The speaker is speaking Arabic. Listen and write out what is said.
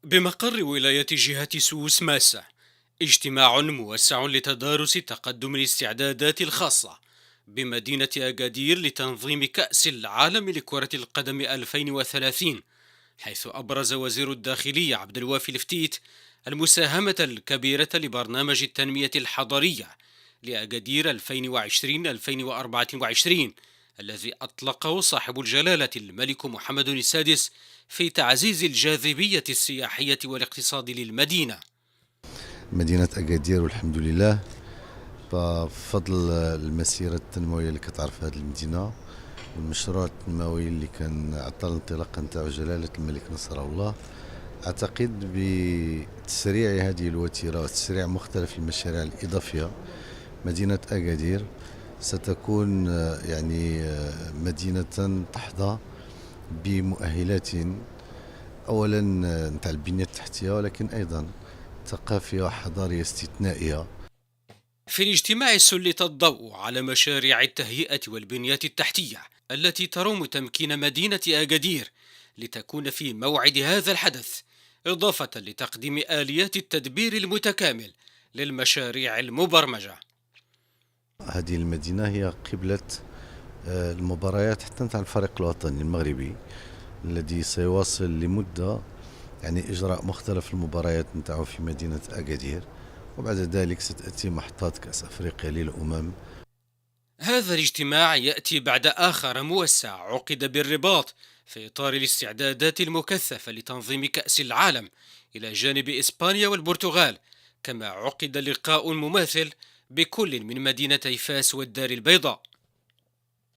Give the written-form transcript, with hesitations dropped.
بمقر ولاية جهة سوس ماسة اجتماع موسع لتدارس تقدم الاستعدادات الخاصة بمدينة أكادير لتنظيم كأس العالم لكرة القدم 2030، حيث أبرز وزير الداخلية عبد الوافي الفتيت المساهمة الكبيرة لبرنامج التنمية الحضرية لأكادير 2020-2024 الذي أطلقه صاحب الجلالة الملك محمد السادس في تعزيز الجاذبية السياحية والاقتصاد للمدينة. مدينة أكادير والحمد لله بفضل المسيرة التنموية اللي كتعرف هذه المدينة والمشروع التنموي اللي كان عطى الانطلاقة نتاعو جلالة الملك نصره الله. أعتقد بتسريع هذه الوتيرة وتسريع مختلف المشاريع الإضافية مدينة أكادير ستكون مدينة تحظى بمؤهلات أولا نتاع البنية التحتية، ولكن أيضا ثقافية وحضارية استثنائية. في الاجتماع سلط الضوء على مشاريع التهيئة والبنية التحتية التي تروم تمكين مدينة أكادير لتكون في موعد هذا الحدث، إضافة لتقديم آليات التدبير المتكامل للمشاريع المبرمجة. هذه المدينة هي قبلة المباريات حتى نتاع الفريق الوطني المغربي الذي سيواصل لمدة إجراء مختلف المباريات نتاعو في مدينة أكادير، وبعد ذلك ستأتي محطات كأس أفريقيا للأمم. هذا الاجتماع يأتي بعد آخر موسع عقد بالرباط في إطار الاستعدادات المكثفة لتنظيم كأس العالم إلى جانب إسبانيا والبرتغال، كما عقد لقاء مماثل بكل من مدينتي فاس والدار البيضاء.